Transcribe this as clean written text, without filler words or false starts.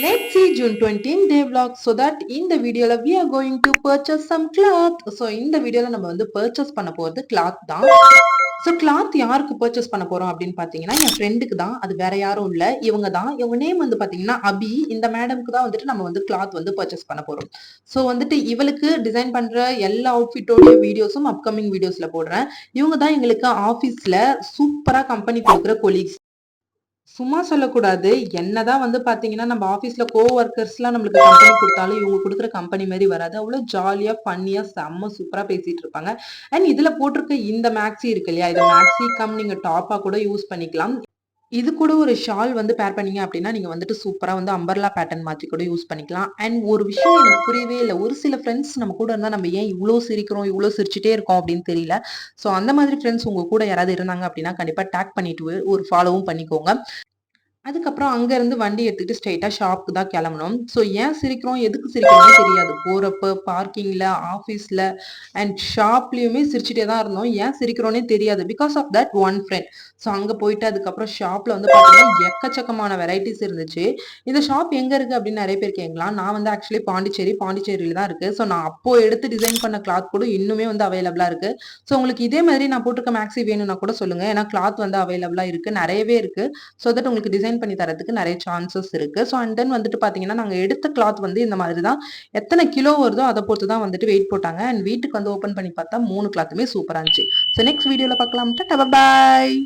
Let's see June 20th day vlog. So that in the video we are going to purchase some cloth. So இந்த வீடியோல நம்ம வந்து purchase பண்ண போறது cloth தான். ஸோ கிளாத் யாருக்கு பர்ச்சேஸ் பண்ண போறோம் அப்படின்னு பாத்தீங்கன்னா என் ஃப்ரெண்டுக்கு தான். அது வேற யாரும் இல்ல, இவங்க தான். இவங்க நேம் வந்து பாத்தீங்கன்னா அபி. இந்த மேடம்க்கு தான் வந்துட்டு நம்ம வந்து கிளாத் வந்து பர்ச்சேஸ் பண்ண போறோம். ஸோ வந்துட்டு இவளுக்கு டிசைன் பண்ற எல்லா அவுட்ஃபிட்டோட வீடியோஸும் அப்கமிங் வீடியோஸ்ல போடுறேன். இவங்க தான் எங்களுக்கு ஆபீஸ்ல சூப்பரா கம்பெனி கொடுக்குற கொலீக்ஸ். சும்மா சொல்லக்கூடாது. என்னதான் வந்து பாத்தீங்கன்னா, நம்ம ஆஃபீஸ்ல ஒர்க்கர்ஸ்லாம் நம்மளுக்கு கம்பெனி குடுத்தாலும், இவங்க குடுக்குற கம்பெனி மாரி வராது. அவ்ளோ ஜாலியா, ஃபன்னியா, செம்ம சூப்பரா பேசிட்டு இருப்பாங்க. அண்ட் இதுல போட்டிருக்க இந்த மேக்ஸி இருக்கு இல்லையா? இத மேக்ஸி நீங்க டாப்பா கூட யூஸ் பண்ணிக்கலாம். இது கூட ஒரு ஷால் வந்து பேர் பண்ணீங்க அப்டின்னா, நீங்க வந்துட்டு சூப்பரா வந்து அம்பர்லா பேட்டர்ன் மாத்தி கூட யூஸ் பண்ணிக்கலாம். அண்ட் ஒரு விஷயம் எனக்கு புரியவே இல்ல. ஒரு சில ஃப்ரெண்ட்ஸ் நம்ம கூட இருந்தா நம்ம ஏன் இவ்ளோ சிரிக்கிறோம், இவ்ளோ சிரிச்சுட்டே இருக்கோம் அப்டின்னு தெரியல. ஸோ அந்த மாதிரி ஃப்ரெண்ட்ஸ் உங்க கூட யாராவது இருந்தாங்க அப்டின்னா, கண்டிப்பா டேக் பண்ணிட்டு ஒரு ஃபாலோவும் பண்ணிக்கோங்க. அதுக்கப்புறம் அங்க இருந்து வண்டி எடுத்துட்டு ஸ்ட்ரெயிட்டா ஷாப்க்கு தான் கிளம்பணும். ஸோ ஏன் சிரிக்கிறோம், எதுக்கு சிரிக்கிறோம்னே தெரியாது. போறப்ப, பார்க்கிங்ல, ஆஃபீஸ்ல அண்ட் ஷாப்லயுமே சிரிச்சுட்டே தான் இருந்தோம். ஏன் சிரிக்கிறோம்னே தெரியாது. Because of that one friend. So அங்க போயிட்டு அதுக்கப்புறம் ஷாப்ல வந்து பார்த்தீங்கன்னா, எக்கச்சக்கமான வெரைட்டிஸ் இருந்துச்சு. இந்த ஷாப் எங்க இருக்கு அப்படின்னு நெறைய பேர் கேட்கலாம். நான் வந்து ஆக்சுவலி பாண்டிச்சேரியில தான் இருக்கு. ஸோ நான் அப்போ எடுத்து டிசைன் பண்ண கிளாத் கூட இன்னுமே வந்து அவைலபிளா இருக்கு. ஸோ உங்களுக்கு இதே மாதிரி நான் போட்டிருக்க மேக்ஸி வேணும்னா கூட சொல்லுங்க. ஏன்னா கிளாத் வந்து அவைலபிளா இருக்கு. நெறையவே இருக்கு. ஸோ தட் உங்களுக்கு டிசைன் பண்ணி தரதுக்கு நெறைய சான்சஸ் இருக்கு. ஸோ அண்ட் தென் வந்துட்டு பார்த்தீங்கன்னா, நாங்க எடுத்த கிளாத் வந்து இந்த மாதிரி தான். எத்தன கிலோ வருதோ அத பொறுத்து தான் வந்துட்டு வெயிட் போட்டாங்க. அண்ட் வீட்டுக்கு வந்து ஓப்பன் பண்ணி பார்த்தா 3 கிளாத்துமே சூப்பரா இருந்துச்சு. ஸோ நெக்ஸ்ட் வீடியோல பார்க்கலாம். டாடா பாய்.